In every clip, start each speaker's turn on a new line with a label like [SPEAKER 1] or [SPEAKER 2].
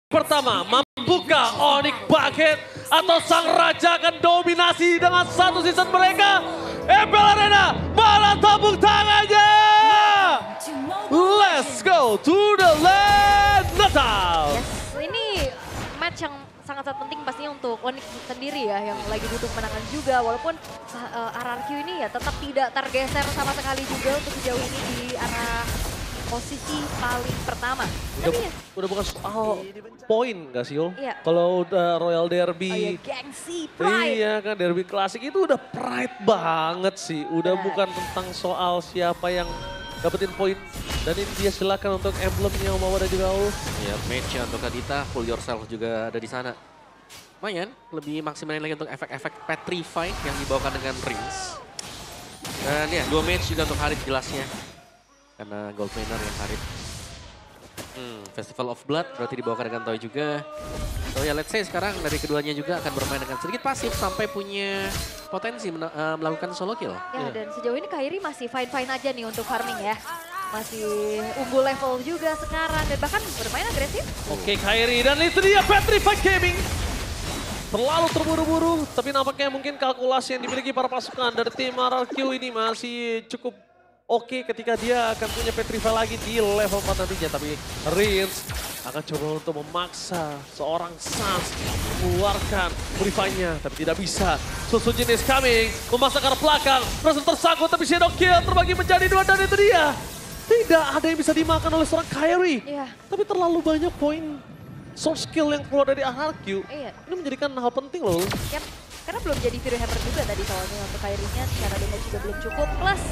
[SPEAKER 1] Pertama, mampukah Onyx Bucket atau Sang Raja akan dominasi dengan satu season mereka? MPL Arena, mana tabung tangannya? Let's go to the land Natal.
[SPEAKER 2] Yes, ini match yang sangat penting pastinya untuk Onyx sendiri ya, yang lagi butuh kemenangan juga. Walaupun RRQ ini ya tetap tidak tergeser sama sekali juga untuk sejauh ini di arah posisi paling pertama.
[SPEAKER 1] Udah bukan soal poin gak sih, Yul?
[SPEAKER 2] Iya.
[SPEAKER 1] Kalau udah Royal Derby.
[SPEAKER 2] Oh iya, gengsi, pride.
[SPEAKER 1] Iya kan, Derby Klasik itu udah pride banget sih. Udah
[SPEAKER 2] Nah.
[SPEAKER 1] bukan tentang soal siapa yang dapetin poin. Dan ini dia silakan untuk emblemnya Omawa dan juga Ul.
[SPEAKER 3] Ya, match-nya untuk Kadita, Pull Yourself juga ada di sana. Lumayan, lebih maksimalin lagi untuk efek-efek Petrify yang dibawakan dengan Rings. Dan ya, 2 match juga untuk Harit jelasnya. Karena gold laner yang Harit. Festival of Blood berarti dibawakan dengan Toy juga. So ya, let's say sekarang dari keduanya juga akan bermain dengan sedikit pasif sampai punya potensi melakukan solo kill.
[SPEAKER 2] Ya, dan sejauh ini Kairi masih fine-fine aja nih untuk farming ya. Masih unggul level juga sekarang dan bahkan bermain agresif.
[SPEAKER 1] Oke, Kairi, dan itu dia Petrified Gaming. Terlalu terburu-buru, tapi nampaknya mungkin kalkulasi yang dimiliki para pasukan dari tim RRQ ini masih cukup oke ketika dia akan punya Petrify lagi di level 4 nantinya. Tapi Rins akan coba untuk memaksa seorang Sans mengeluarkan Purify-nya, tapi tidak bisa. Susujin is coming, memasang ke arah belakang, Rasen tersangkut tapi Shadow Kill terbagi menjadi 2 dan itu dia. Tidak ada yang bisa dimakan oleh seorang Kairi.
[SPEAKER 2] Iya.
[SPEAKER 1] Tapi terlalu banyak poin source skill yang keluar dari RRQ.
[SPEAKER 2] Iya.
[SPEAKER 1] Ini menjadikan hal penting loh.
[SPEAKER 2] Yap, karena belum jadi Fury Hammer juga tadi soalnya untuk Kairinya secara damage juga belum cukup. Plus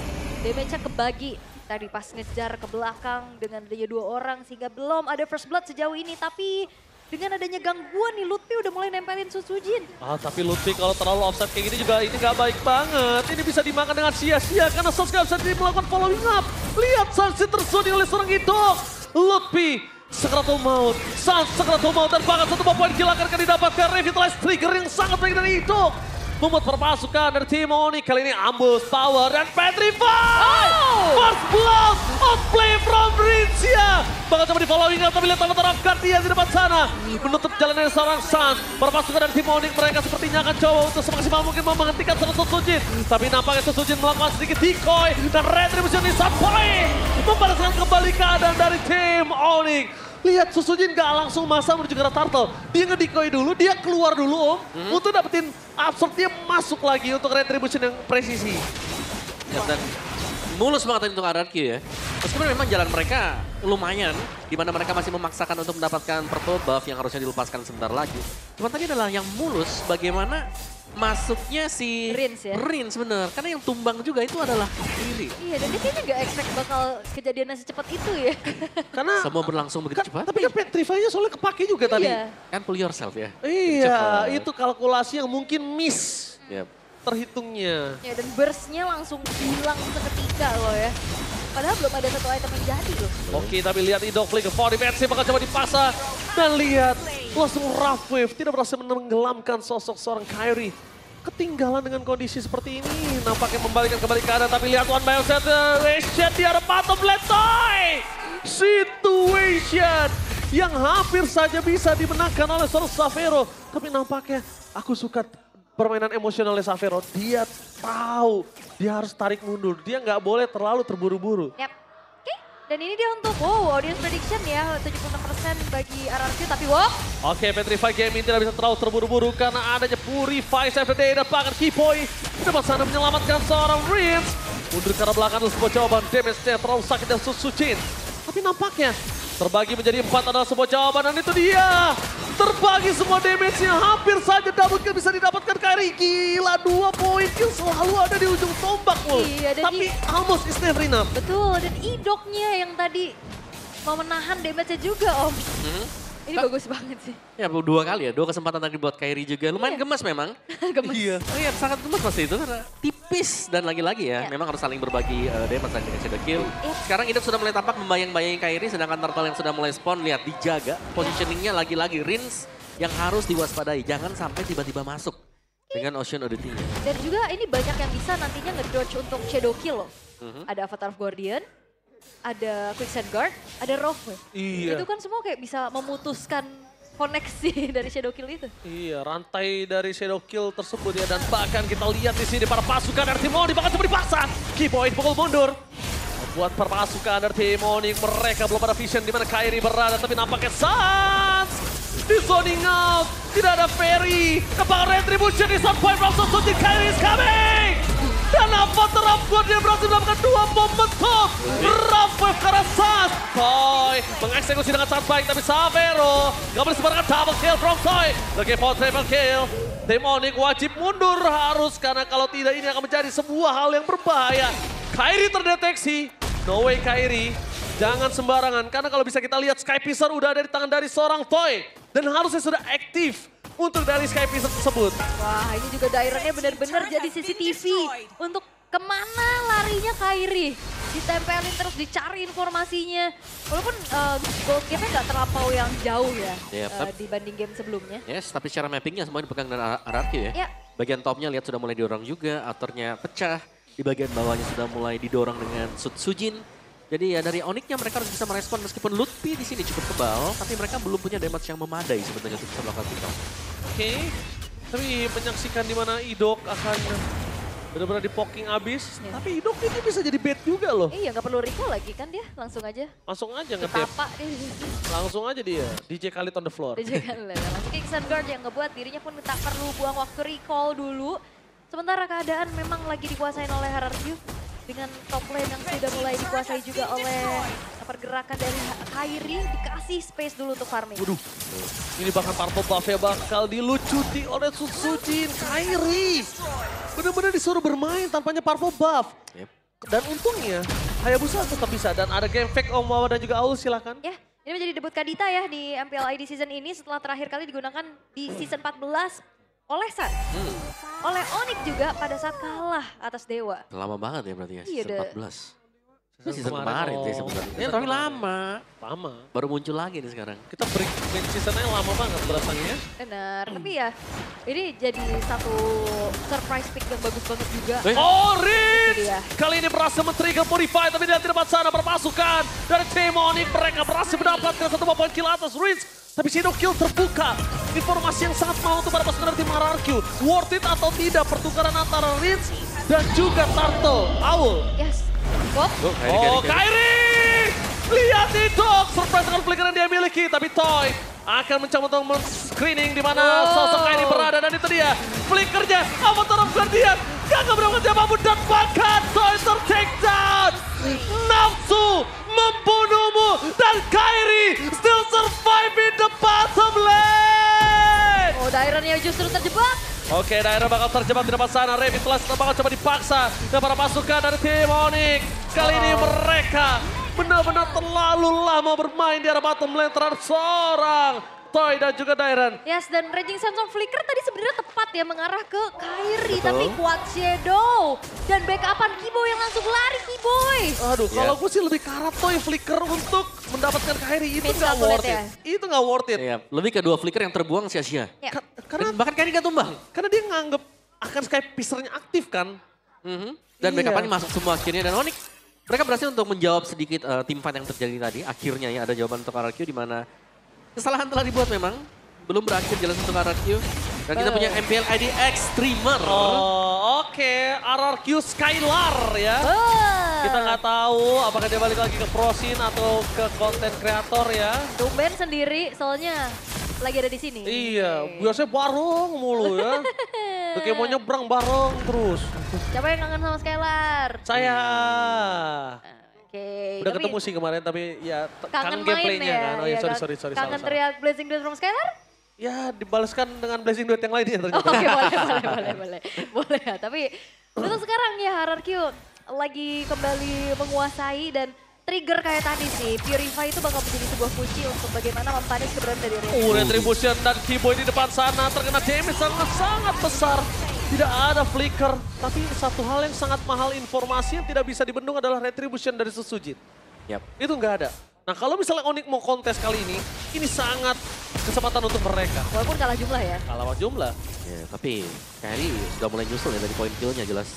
[SPEAKER 2] damage-nya kebagi tadi pas ngejar ke belakang dengan adanya 2 orang sehingga belum ada first blood sejauh ini. Tapi dengan adanya gangguan nih Lutfi udah mulai nempelin Susujin.
[SPEAKER 1] Tapi Ludwig kalau terlalu offset kayak gini juga ini gak baik banget. Ini bisa dimakan dengan sia-sia karena Sans gak bisa melakukan following up. Lihat sanksi tersuding oleh seorang Idok. Ludwig Sakratul Maut, Sans Sakratul Maut dan bahkan satu poin kill akan didapatkan Revitalize Trigger yang sangat baik dari Idok. Membuat perpasukan dari tim Onyx kali ini ambush, power, dan Petrify! First blood of play from Rinsia. Bahkan coba di following up, tapi lihat tangan taraf Guardian di depan sana. Menutup jalan dari seorang Sans. Perpasukan dari tim Onyx mereka sepertinya akan coba untuk semaksimal mungkin menghentikan seorang Susujin. Tapi nampaknya Susujin melakukan sedikit decoy dan retribution di sampai membalaskan kembali keadaan dari tim Onyx. Lihat Susujin gak langsung masa menuju ke arah Turtle. Dia nge-decoy dulu, dia keluar dulu untuk dapetin absorb, dia masuk lagi untuk retribution yang presisi.
[SPEAKER 3] Ya, dan mulus banget untuk RRQ ya. Meskipun memang jalan mereka lumayan, di mana mereka masih memaksakan untuk mendapatkan purple buff yang harusnya dilepaskan sebentar lagi. Cuma tadi adalah yang mulus bagaimana masuknya si
[SPEAKER 2] Rins ya?
[SPEAKER 3] Rins bener, karena yang tumbang juga itu adalah Kairi.
[SPEAKER 2] Iya, dan dia kayaknya gak expect bakal kejadiannya secepat itu ya.
[SPEAKER 1] Karena
[SPEAKER 3] Semua berlangsung begitu cepat.
[SPEAKER 1] tapi kan Petrify-nya soalnya kepake juga tadi.
[SPEAKER 2] Iya.
[SPEAKER 3] Kan pull yourself ya.
[SPEAKER 1] Iya,
[SPEAKER 3] Cepat.
[SPEAKER 1] itu kalkulasi yang mungkin miss
[SPEAKER 3] Yap.
[SPEAKER 1] terhitungnya.
[SPEAKER 2] Ya, dan burst-nya langsung hilang seketika loh ya. Padahal belum ada satu item yang jadi loh.
[SPEAKER 1] Oke, tapi lihat Idok flick ke 4 defensive bakal coba dipasang. Dan lihat, langsung rough wave tidak berhasil menenggelamkan sosok seorang Kairi. Ketinggalan dengan kondisi seperti ini, nampaknya membalikan kembali keadaan. Tapi lihat one by one situation di arah bottom left side. Situation yang hampir saja bisa dimenangkan oleh seorang Xavero. Tapi nampaknya aku suka permainan emosionalnya Xavero. Dia tahu dia harus tarik mundur. Dia nggak boleh terlalu terburu-buru.
[SPEAKER 2] Yap. Oke, dan ini dia untuk audience prediction ya, 76% bagi RRQ, tapi
[SPEAKER 1] Oke, Petrify Gaming tidak bisa terlalu terburu-buru karena adanya Purify Saturday dan bahkan Kipoy di depan sana menyelamatkan seorang Rins. Mundur ke arah belakang adalah sebuah jawaban, damage-nya terlalu sakit dan Susujin. Tapi nampaknya terbagi menjadi 4 adalah sebuah jawaban dan itu dia. Terbagi semua damage-nya, hampir saja double kill bisa didapatkan Kairi. Gila, 2 poin kill selalu ada di ujung tombak loh.
[SPEAKER 2] Iya, dan
[SPEAKER 1] tapi almost is never enough.
[SPEAKER 2] betul, dan Idoknya yang tadi mau menahan damage-nya juga Om. Ini bagus banget sih.
[SPEAKER 3] Ya 2 kali ya, 2 kesempatan tadi buat Kairi juga. Lumayan gemes memang.
[SPEAKER 2] Gemes.
[SPEAKER 1] Iya.
[SPEAKER 3] Oh iya, sangat gemes pasti itu karena tipis dan lagi-lagi ya,
[SPEAKER 2] Ya.
[SPEAKER 3] memang harus saling berbagi damage dengan shadow kill.
[SPEAKER 2] Ya.
[SPEAKER 3] Sekarang Idok sudah mulai tampak membayang-bayangi Kairi, sedangkan Turtle yang sudah mulai spawn, lihat dijaga. Positioningnya lagi-lagi Rins yang harus diwaspadai, jangan sampai tiba-tiba masuk dengan Ocean Oddity-nya.
[SPEAKER 2] Dan juga ini banyak yang bisa nantinya ngedodge untuk shadow kill loh. Ada Avatar of Guardian, ada Quicksand Guard, ada Rough Wave.
[SPEAKER 1] Iya.
[SPEAKER 2] Itu kan semua kayak bisa memutuskan koneksi dari Shadow Kill itu.
[SPEAKER 1] Iya, rantai dari Shadow Kill tersebut ya. Dan bahkan kita lihat di sini para pasukan dari tim Onyx bahkan coba dipaksa. Keyboy pukul mundur. Buat para pasukan dari tim Onyx, mereka belum ada vision di mana Kairi berada. Tapi nampaknya Sans di zoning out. Tidak ada Ferry. Kebang Retribution di sound point from Suzuki. Kairi is coming. Dan Avatar Upgrade dia berhasil mendapatkan 2 momentum. Rough wave ke arah Sans. Toy mengeksekusi dengan sangat baik. Tapi Savero gak boleh sebarkan double kill from Toy. Lagi for triple kill. Tim Onyx wajib mundur harus. Karena kalau tidak ini akan menjadi sebuah hal yang berbahaya. Kairi terdeteksi. No way Kairi. Jangan sembarangan. Karena kalau bisa kita lihat Sky Piercer udah ada di tangan dari seorang Toy. Dan harusnya sudah aktif untuk dari Sky Piercer tersebut.
[SPEAKER 2] Wah, ini juga daerahnya benar-benar jadi CCTV. Untuk kemana larinya Kairi. Ditempelin terus, dicari informasinya. Walaupun gold gap-nya nggak terlampau yang jauh ya dibanding game sebelumnya.
[SPEAKER 3] Yes, tapi secara mappingnya semua dipegang dengan RRQ ya. Bagian topnya lihat sudah mulai didorong juga, outernya pecah. Di bagian bawahnya sudah mulai didorong dengan Sujin. Jadi ya dari Onyx-nya mereka harus bisa merespon meskipun Lutfi di sini cukup kebal, tapi mereka belum punya damage yang memadai sebenarnya untuk bisa melakukan pick up.
[SPEAKER 1] Oke, tapi menyaksikan di mana Idok akan benar-benar di poking abis. Tapi Idok ini bisa jadi bait juga loh.
[SPEAKER 2] Iya, nggak perlu recall lagi kan dia, langsung aja.
[SPEAKER 1] Langsung aja nge-tap. Langsung aja dia, DJ Khalid on the floor.
[SPEAKER 2] DJ Khalid, langsung King Sun Guard yang ngebuat dirinya pun tak perlu buang waktu recall dulu. Sementara keadaan memang lagi dikuasain oleh RRQ. Dengan top lane yang sudah mulai dikuasai juga oleh pergerakan dari Kairi, dikasih space dulu untuk farming.
[SPEAKER 1] Waduh, ini bahkan Purple Buff-nya bakal dilucuti oleh Sujin. Kairi benar-benar disuruh bermain tanpanya Purple Buff. Dan untungnya Hayabusa tetap bisa. Dan ada game fake Om Wawa dan juga Aul, silakan.
[SPEAKER 2] Ya, ini menjadi debut Kadita ya di MPL ID season ini setelah terakhir kali digunakan di season 14 oleh Sun. Oleh Onyx juga pada saat kalah atas Dewa.
[SPEAKER 3] Lama banget ya berarti ya,
[SPEAKER 2] iya,
[SPEAKER 3] season 14. Season kemarin sih sebenarnya. Ini tapi lama. Baru muncul lagi nih sekarang.
[SPEAKER 1] Kita break seasonnya lama banget belasannya.
[SPEAKER 2] Benar, tapi ya ini jadi satu surprise pick yang bagus banget juga.
[SPEAKER 1] Orange kali ini berhasil men-trigger Purify, tapi dia tidak sana berpasukan dari tim Onyx. Mereka berhasil mendapatkan 1 poin kill atas Rinse. Tapi Shadow Kill terbuka. Informasi yang sangat mahal untuk para pasukan dari tim RRQ. Worth it atau tidak pertukaran antara Rinse dan juga Turtle. Aul.
[SPEAKER 2] Yes.
[SPEAKER 1] Kairi! Lihat itu, surprise dengan flicker yang dia miliki. Tapi Toy akan mencoba untuk men-screening di mana sosok Kairi berada. Dan itu dia, flickernya, Avatar of Guardian. Gak berapa siapapun dan bahkan Toy ter-take down. Nafsu membunuhmu dan Kairi still survive in the bottom lane.
[SPEAKER 2] Oh, Daironnya justru terjebak.
[SPEAKER 1] Oke, Daerah bakal terjebak di depan sana. Revitalize bakal coba dipaksa dan para pasukan dari tim Onyx. Kali ini mereka benar-benar terlalu lama bermain di arah bottom lane terhadap seorang Toy dan juga Dairon.
[SPEAKER 2] Yes, dan Raging Sands of Flicker tadi sebenarnya tepat ya mengarah ke Kairi. Tapi kuat Shadow. Dan backupan Keyboy yang langsung lari Keyboy.
[SPEAKER 1] Aduh, kalau gue sih lebih ke arah Toy Flicker untuk mendapatkan Kairi. Itu nggak worth it. Itu nggak worth it.
[SPEAKER 3] Iya, lebih ke 2 flicker yang terbuang sia-sia.
[SPEAKER 2] Ya.
[SPEAKER 1] Karena
[SPEAKER 3] bahkan Kairi nggak tumbang.
[SPEAKER 1] Karena dia nganggep akan Sky Piercer-nya aktif kan.
[SPEAKER 3] Dan backupannya masuk semua akhirnya. Dan Onyx, mereka berhasil untuk menjawab sedikit team fight yang terjadi tadi. Akhirnya ya ada jawaban untuk RRQ di mana kesalahan telah dibuat memang. Belum berakhir jalan untuk RRQ. Dan kita punya MPL ID Extremer.
[SPEAKER 1] Oke. RRQ Skylar ya. Kita nggak tahu apakah dia balik lagi ke Prosin atau ke konten kreator ya.
[SPEAKER 2] Tumben sendiri soalnya lagi ada di sini.
[SPEAKER 1] Iya, biasanya bareng mulu ya. Kayak mau nyebrang bareng terus.
[SPEAKER 2] Siapa yang kangen sama Skylar?
[SPEAKER 1] Saya.
[SPEAKER 2] Oke.
[SPEAKER 1] Udah ketemu sih kemarin tapi ya kangen gameplaynya
[SPEAKER 2] ya,
[SPEAKER 1] kan. Oh iya, sorry.
[SPEAKER 2] Kangen teriak Blazing Duet from Skylar?
[SPEAKER 1] Ya dibalaskan dengan Blazing Duet yang lainnya ternyata.
[SPEAKER 2] Oke, boleh. Boleh ya, tapi untuk sekarang ya RRQ lagi kembali menguasai dan trigger kayak tadi sih. Purify itu bakal menjadi sebuah kunci untuk bagaimana mempanis keberadaan dari Red.
[SPEAKER 1] Retribution dan Keyboy di depan sana terkena damage sangat besar. Tidak ada flicker, tapi satu hal yang sangat mahal informasi yang tidak bisa dibendung adalah Retribution dari Sujin. Itu nggak ada. Nah kalau misalnya Onyx mau kontes kali ini sangat kesempatan untuk mereka.
[SPEAKER 2] Walaupun kalah jumlah ya.
[SPEAKER 1] Kalah jumlah.
[SPEAKER 3] Ya, tapi Kairi sudah mulai nyusul ya dari poin killnya jelas.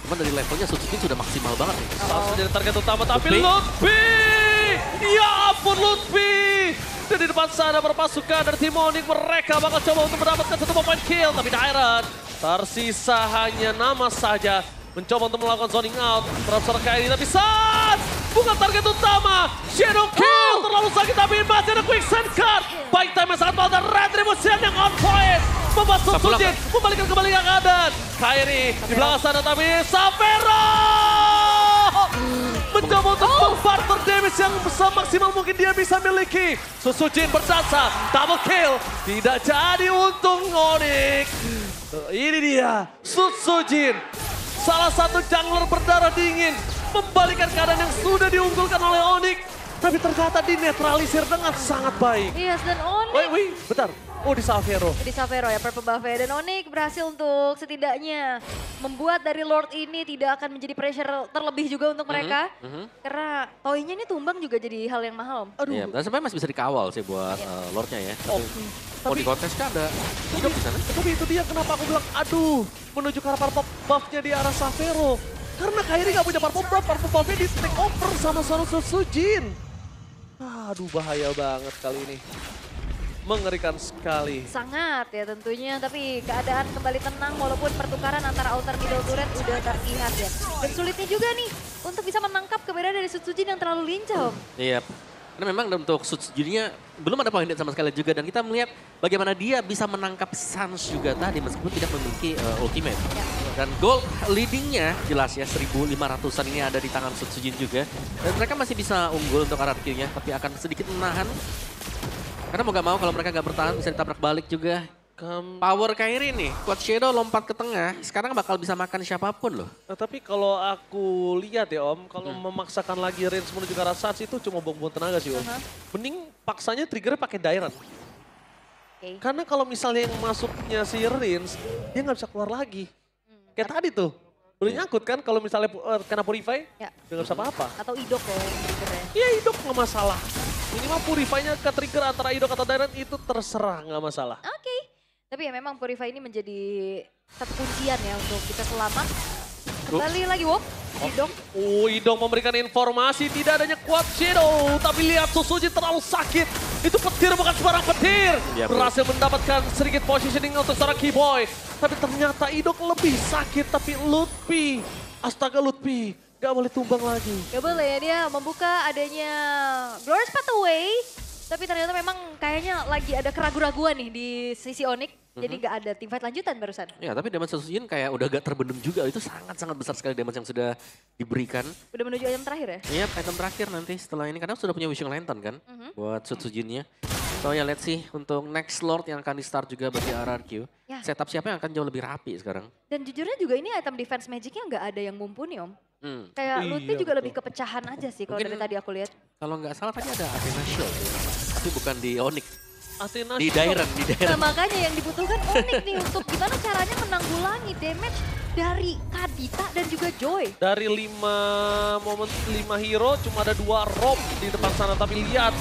[SPEAKER 3] Cuman dari levelnya Sujin sudah maksimal banget nih.
[SPEAKER 1] Langsung jadi target utama, tapi Lutfi! Ya ampun Lutfi! Dan di depan sana para pasukan dari tim Onyx mereka bakal coba untuk mendapatkan satu point kill. Tapi Dairon tersisa hanya nama saja. Mencoba untuk melakukan zoning out terhadap seorang Kairi. Tapi saat bukan target utama. Shadow kill terlalu sakit tapi masih ada quick send card. Baik time yang sangat mahal dan Retribution yang on point. Membuat Sujin membalikan kembali keadaan. Kairi di belakang sana tapi Xavero mencoba untuk membarter damage yang semaksimal mungkin dia bisa miliki. Sujin berdansa, double kill. Tidak jadi untung Onyx. Ini dia, Sujin. Salah satu jungler berdarah dingin. Membalikan keadaan yang sudah diunggulkan oleh Onyx. Tapi ternyata dinetralisir dengan sangat baik.
[SPEAKER 2] Yes, dan Onyx.
[SPEAKER 1] Wait, bentar. Oh, di Xavero.
[SPEAKER 2] Di Xavero ya, purple buff-nya. Dan Onyx berhasil untuk setidaknya membuat dari Lord ini tidak akan menjadi pressure terlebih juga untuk mereka. Karena toynya ini tumbang juga jadi hal yang mahal.
[SPEAKER 1] Aduh.
[SPEAKER 3] Iya, dan sebenarnya masih bisa dikawal sih buat Lordnya ya. Mau di kontes kan ada hidup di sana.
[SPEAKER 1] Tapi itu dia kenapa aku bilang, aduh, menuju ke arah purple buff-nya di arah Xavero. Karena Kairi gak punya purple buff-nya di take over sama Sujin. Aduh, bahaya banget kali ini. Mengerikan sekali.
[SPEAKER 2] Sangat ya tentunya, tapi keadaan kembali tenang walaupun pertukaran antara outer middle turret udah terlihat ya. Dan sulitnya juga nih untuk bisa menangkap keberadaan dari Sujin yang terlalu lincah.
[SPEAKER 3] Iya. Karena memang untuk Sujinnya belum ada point hit sama sekali juga. Dan kita melihat bagaimana dia bisa menangkap Sans juga tadi meskipun tidak memiliki ultimate. Dan gold leadingnya jelas ya 1.500an ini ada di tangan Sujin juga. Dan mereka masih bisa unggul untuk RRQ-nya tapi akan sedikit menahan. Karena mau gak mau kalau mereka gak bertahan bisa ditabrak balik juga. Power Kairi nih, Quad Shadow lompat ke tengah, sekarang bakal bisa makan siapapun loh.
[SPEAKER 1] Nah, tapi kalau aku lihat ya Om, kalau memaksakan lagi range menuju ke arah Sans itu cuma buang-buang tenaga sih Om. Mending paksanya triggernya pakai Dairon. Karena kalau misalnya yang masuknya si Rins, dia nggak bisa keluar lagi. Kayak tadi tuh, udah nyangkut kan kalau misalnya kena Purify, dia nggak bisa apa-apa.
[SPEAKER 2] Atau Idok ya triggernya.
[SPEAKER 1] Iya Idok nggak masalah. Minimal Purify-nya ke trigger antara Idok atau Dairon itu terserah nggak masalah.
[SPEAKER 2] Oke. Tapi ya memang Purify ini menjadi satu kuncian ya untuk kita selamat. Kembali lagi Wok, Idok.
[SPEAKER 1] Idok memberikan informasi tidak adanya Quad Shadow. Tapi lihat Sujin terlalu sakit. Itu petir bukan sembarang petir. Berhasil mendapatkan sedikit positioning untuk seorang Keyboy. Tapi ternyata Idok lebih sakit. Tapi Lutfi, astaga Lutfi, gak boleh tumbang lagi.
[SPEAKER 2] Gak boleh ya, dia membuka adanya Glorious Pathway. Tapi ternyata memang kayaknya lagi ada keraguan-raguan nih di sisi Onyx. Jadi gak ada teamfight lanjutan barusan.
[SPEAKER 3] Ya tapi damage Sujin kayak udah gak terbendung juga. Itu sangat-sangat besar sekali damage yang sudah diberikan.
[SPEAKER 2] Udah menuju item terakhir ya?
[SPEAKER 3] Iya, item terakhir nanti setelah ini. Karena sudah punya Wishing Lantern kan buat Sujinnya. So ya let's see untuk next Lord yang akan di start juga bagi RRQ.
[SPEAKER 2] Ya.
[SPEAKER 3] Setup siapa yang akan jauh lebih rapi sekarang.
[SPEAKER 2] Dan jujurnya juga ini item defense magicnya nggak ada yang mumpuni Om. Kayak
[SPEAKER 1] Iya,
[SPEAKER 2] Lutfi juga
[SPEAKER 1] betul.
[SPEAKER 2] lebih kepecahan aja sih kalau
[SPEAKER 3] Mungkin-
[SPEAKER 2] dari tadi aku lihat.
[SPEAKER 3] Kalau nggak salah tadi ada Athena Shield. Tapi bukan di Onyx.
[SPEAKER 1] Athena
[SPEAKER 3] Di
[SPEAKER 1] Shield.
[SPEAKER 3] Dairon, di
[SPEAKER 2] Nah
[SPEAKER 3] Dairon.
[SPEAKER 2] makanya yang dibutuhkan Onyx nih untuk gimana caranya menanggulangi damage dari Kadita dan juga Joy.
[SPEAKER 1] Dari 5 hero cuma ada 2 rob di depan sana. Tapi lihat,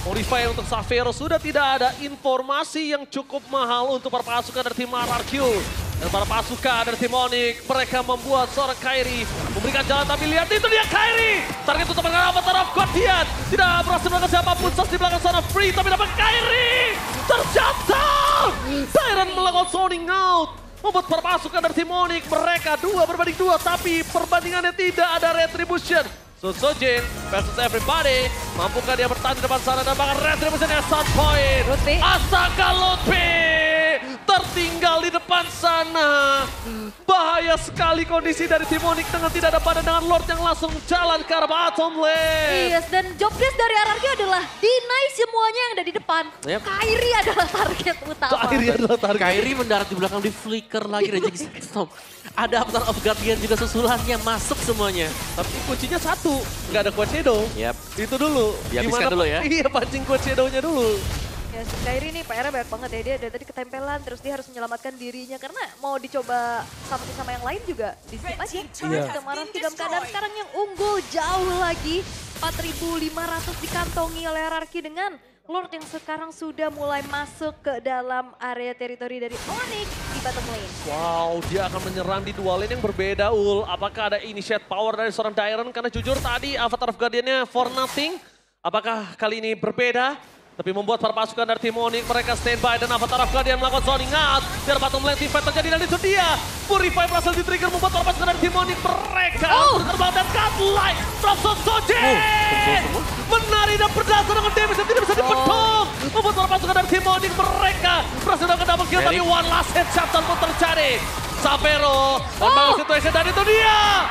[SPEAKER 1] Purify untuk Xavero sudah tidak ada informasi yang cukup mahal untuk para pasukan dari tim RRQ. Dan para pasukan dari tim Onyx, mereka membuat seorang Kairi memberikan jalan. Tapi lihat itu dia Kairi. Target untuk mengenai Avatar of Guardian. Tidak berhasil melakukan siapapun, Sas di belakang sana free. Tapi dapat Kairi. Terjatuh. Dairon melakukan zoning out. Membuat para pasukan dari tim Onyx, mereka 2 berbanding 2. Tapi perbandingannya tidak ada retribution. Sujin versus everybody. Mampukah dia bertahan di depan sana dan bahkan retribution yang start point.
[SPEAKER 2] Lutfi.
[SPEAKER 1] Astaga Lutfi tertinggal di depan sana. Bahaya sekali kondisi dari tim Onyx dengan tidak ada pandangan Lord yang langsung jalan ke arah bottom lane.
[SPEAKER 2] Yes, dan job desk dari RRQ adalah deny semuanya yang ada di depan.
[SPEAKER 3] Yep.
[SPEAKER 2] Kairi adalah target utama.
[SPEAKER 1] Kairi adalah target.
[SPEAKER 3] Kairi mendarat di belakang di flicker lagi Reject Stop. Ada Avatar of Guardian juga susulannya masuk semuanya.
[SPEAKER 1] Tapi kuncinya satu, nggak ada Quad Shadow.
[SPEAKER 3] Yap.
[SPEAKER 1] Itu dulu.
[SPEAKER 3] Dihabiskan dulu ya.
[SPEAKER 1] Iya, pancing Quad Shadow-nya dulu.
[SPEAKER 2] Yes, Kairi ini PR-nya banyak banget ya. Dia dari tadi ketempelan, terus dia harus menyelamatkan dirinya. Karena mau dicoba sama yang lain juga di skip aja.
[SPEAKER 1] Iya.
[SPEAKER 2] Kemarin dalam keadaan sekarang yang unggul jauh lagi. 4.500 dikantongi oleh RRQ dengan Lord yang sekarang sudah mulai masuk ke dalam area teritori dari Onyx di bottom lane.
[SPEAKER 1] Wow, dia akan menyerang di dua lane yang berbeda, Ul. Apakah ada initiate power dari seorang Dairon? Karena jujur tadi Avatar of Guardian-nya for nothing. Apakah kali ini berbeda? Tapi membuat para pasukan dari tim Onyx mereka standby dan Avatar of Guardian melakukan zoning out. Biar bottom lane team fight terjadi dan itu dia. Purify berhasil di-trigger membuat para pasukan dari tim Onyx mereka terbang dan godlike from Sojin. Menari dan berdasar dengan damage yang tidak bisa dipedung. Membuat para pasukan dari tim Onyx mereka berhasil melakukan double kill tapi one last headshot pun terjadi. Sapero, on situation dan itu dia.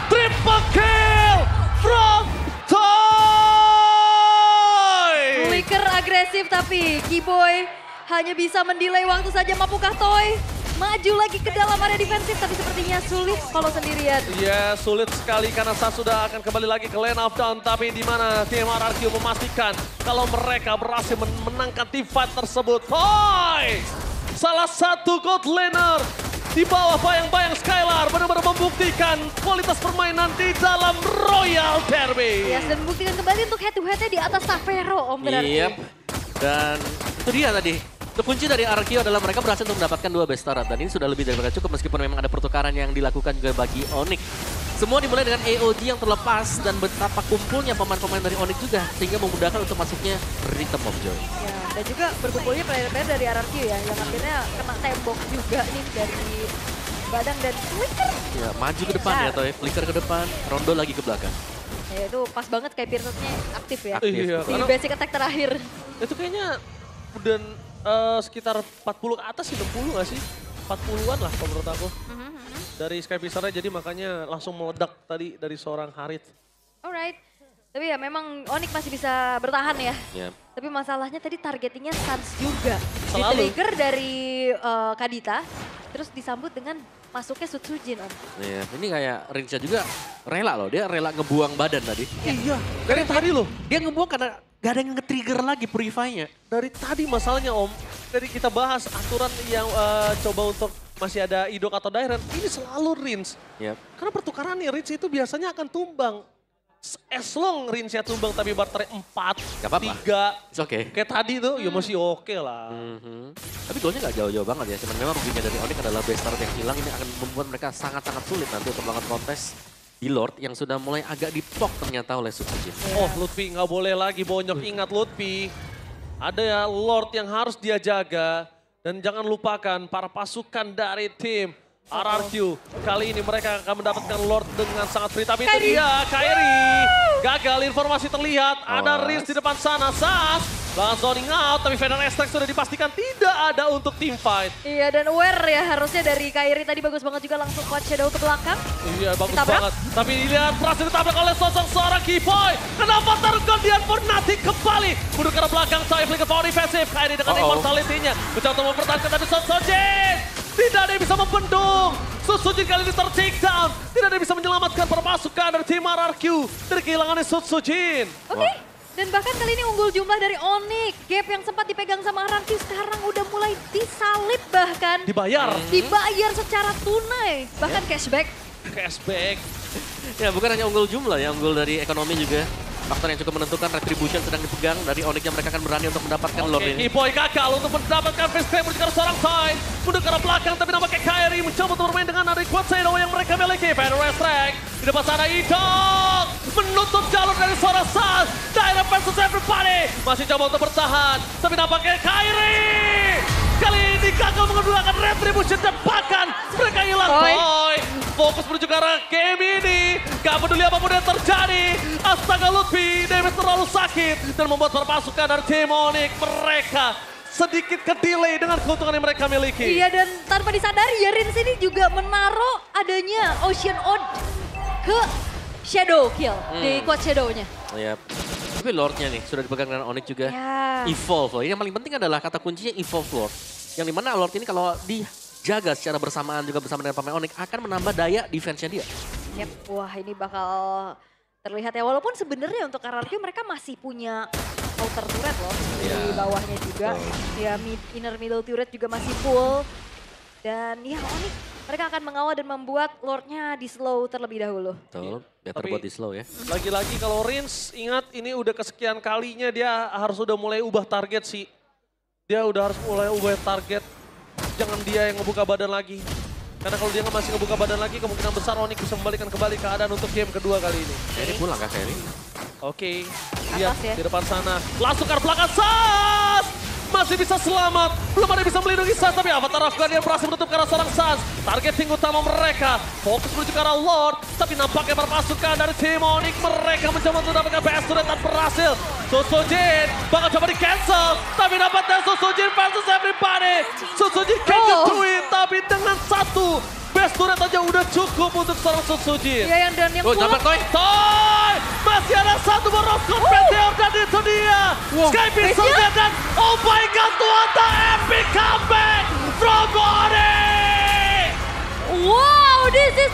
[SPEAKER 1] Triple kill from Toy.
[SPEAKER 2] Flicker agresif tapi Keyboy hanya bisa mendelay waktu saja. Mampukah Toy maju lagi ke dalam area defensif tapi sepertinya sulit kalau sendirian.
[SPEAKER 1] Iya, sulit sekali karena saat sudah akan kembali lagi ke lane of down. Tapi di mana tim RRQ memastikan kalau mereka berhasil menangkan team fight tersebut. Toy, salah satu gold laner di bawah bayang-bayang Skylar benar-benar membuktikan kualitas permainan di dalam Royal Derby.
[SPEAKER 2] Yes, dan membuktikan kembali untuk head to headnya di atas Sapero, Om berarti.
[SPEAKER 3] Yep. Dan itu dia tadi. Kunci dari RRQ adalah mereka berhasil untuk mendapatkan 2 best start dan ini sudah lebih daripada cukup meskipun memang ada pertukaran yang dilakukan juga bagi Onyx. Semua dimulai dengan AOG yang terlepas dan betapa kumpulnya pemain-pemain dari Onyx juga sehingga memudahkan untuk masuknya Rhythm of Joy.
[SPEAKER 2] Ya, dan juga berkumpulnya player-player dari RRQ ya yang akhirnya kena tembok juga nih dari Badang dan Flicker.
[SPEAKER 3] Ya, maju ke depan ya Toy, Flicker ke depan, Rondo lagi ke belakang.
[SPEAKER 2] Ya itu pas banget kayak Pearson-nya aktif ya.
[SPEAKER 3] Aktif.
[SPEAKER 1] Iya,
[SPEAKER 2] Di basic attack terakhir.
[SPEAKER 1] itu kayaknya udah sekitar 40 ke atas sih, 60 nggak sih? 40-an lah kalau menurut aku. Dari Sky Pisarnya jadi makanya langsung meledak tadi dari seorang Harith.
[SPEAKER 2] Alright. Tapi ya memang Onyx masih bisa bertahan ya.
[SPEAKER 3] Ya.
[SPEAKER 2] Tapi masalahnya tadi targetingnya Suns juga.
[SPEAKER 1] Selalu.
[SPEAKER 2] Di-trigger dari Kadita, terus disambut dengan masuknya Sutsujin, Om.
[SPEAKER 3] Iya, ini kayak Rincha juga rela loh, dia rela ngebuang badan tadi.
[SPEAKER 1] Iya, dari tadi loh.
[SPEAKER 3] Dia ngebuang karena gak ada yang nge-trigger lagi Purify-nya.
[SPEAKER 1] Dari tadi masalahnya Om, tadi kita bahas aturan yang coba untuk masih ada Idok atau Dairen, ini selalu Rins.
[SPEAKER 3] Yep.
[SPEAKER 1] Karena pertukaran nih, Rins itu biasanya akan tumbang. As long Rinsnya tumbang tapi barternya 4,
[SPEAKER 3] Gak apa-apa.
[SPEAKER 1] 3.
[SPEAKER 3] It's okay.
[SPEAKER 1] Kayak tadi tuh, ya masih oke lah.
[SPEAKER 3] Tapi golnya gak jauh-jauh banget ya, cuman memang ruginya dari Onyx adalah base start yang hilang. Ini akan membuat mereka sangat-sangat sulit nanti untuk melakukan kontes di Lord yang sudah mulai agak dipok ternyata oleh Sutsujin.
[SPEAKER 1] Oh, Lutfi nggak boleh lagi bonyok. Ingat Lutfi, ada ya Lord yang harus dia jaga. Dan jangan lupakan para pasukan dari tim RRQ. Kali ini mereka akan mendapatkan Lord dengan sangat free. Tapi itu dia, Kairi. Gagal, informasi terlihat. Ada Riz di depan sana. Sas, bahkan zoning out. Tapi Venom Extract sudah dipastikan tidak ada untuk team fight.
[SPEAKER 2] Iya, dan aware ya harusnya dari Kairi tadi bagus banget juga langsung Quad Shadow ke belakang.
[SPEAKER 1] Iya, bagus
[SPEAKER 2] Ditabrak.
[SPEAKER 1] banget. Tapi dilihat berhasil ditabrak oleh sosok seorang Keyboy. Kenapa Targuardian pun nanti kembali. Mundur ke arah belakang, saya flicker power defensive. Kairi dengan immortality-nya. Mencoba untuk mempertahankan tapi Sojin. Tidak ada yang bisa membendung. Sutsujin kali ini ter-take down. Tidak ada yang bisa menyelamatkan perpasukan dari tim RRQ. Dari kehilangannya Sutsujin.
[SPEAKER 2] Oke. Dan bahkan kali ini unggul jumlah dari Onyx. Gap yang sempat dipegang sama RRQ sekarang udah mulai disalip bahkan.
[SPEAKER 1] Dibayar.
[SPEAKER 2] Dibayar secara tunai. Bahkan cashback.
[SPEAKER 1] Cashback.
[SPEAKER 3] Ya bukan hanya unggul jumlah ya, unggul dari ekonomi juga. Faktor yang cukup menentukan, Retribution sedang dipegang dari Onyx yang mereka akan berani untuk mendapatkan Lord ini.
[SPEAKER 1] Keyboy gagal untuk mendapatkan face grab menuju ke arah seorang Toy. Mundur ke arah belakang tapi nampaknya Kairi mencoba untuk bermain dengan Arik Quad Shadow yang mereka miliki. Venom Extract. Di depan sana Idok. Menutup jalur dari seorang Sas. Direct versus everybody. Masih coba untuk bertahan. Tapi nampaknya Kairi. Kali ini gagal menggunakan Retribution dan bahkan mereka hilang. Toy fokus menuju ke arah game ini. Gak peduli apapun yang terjadi. Astaga Lutfi, damage terlalu sakit. Dan membuat para pasukan dari tim Onyx mereka sedikit ke-delay dengan keuntungan yang mereka miliki.
[SPEAKER 2] Iya, dan tanpa disadari ya Rins ini juga menaruh adanya Ocean Ode ke Shadow Kill di Quad Shadow-nya.
[SPEAKER 3] Yap. Tapi Lord-nya nih sudah dipegang dengan Onyx juga.
[SPEAKER 2] Ya.
[SPEAKER 3] Evolve loh. Ini yang paling penting adalah kata kuncinya Evolve Lord. Yang dimana Lord ini kalau dijaga secara bersamaan juga bersama dengan pemain Onyx akan menambah daya defense-nya dia.
[SPEAKER 2] Yap, wah ini bakal terlihat ya. Walaupun sebenarnya untuk RRQ mereka masih punya outer turret loh di bawahnya juga. Ya inner middle turret juga masih full. Dan ya Onyx mereka akan mengawal dan membuat Lord-nya di slow terlebih dahulu.
[SPEAKER 3] Betul, better
[SPEAKER 1] Tapi
[SPEAKER 3] buat di slow ya.
[SPEAKER 1] lagi-lagi kalau Rins ingat ini udah kesekian kalinya dia harus udah mulai ubah target sih. Dia udah harus mulai ubah target. Jangan dia yang ngebuka badan lagi. Karena kalau dia masih ngebuka badan lagi kemungkinan besar Onyx bisa membalikan kembali keadaan untuk game kedua kali ini.
[SPEAKER 3] Ini pulang kah kayak ini?
[SPEAKER 1] Oke. Lihat
[SPEAKER 2] Atas ya.
[SPEAKER 1] di depan sana. Langsung ke belakang Sans. Masih bisa selamat. Belum ada yang bisa melindungi Sans. Tapi Avatar Afghanian berhasil menutup ke arah seorang Sans. Targeting utama mereka. Fokus menuju ke arah Lord. Tapi nampaknya perpasukan dari tim Onyx. Mereka mencoba untuk mendapatkan PS turret dan berhasil. Susujin bakal coba di cancel. Tapi dapatnya Susujin versus everybody. Susujin can do it. Tapi dengan satu. Best turret aja udah cukup untuk seorang Susujin.
[SPEAKER 2] Iya yang dan yang
[SPEAKER 3] Oh,
[SPEAKER 2] pulang.
[SPEAKER 3] dapat Toy.
[SPEAKER 1] Toy! Masih ada satu Morocco Meteor dan itu dia. Sky Pixel dan oh my god, what the epic comeback from Onyx!
[SPEAKER 2] Wow, this is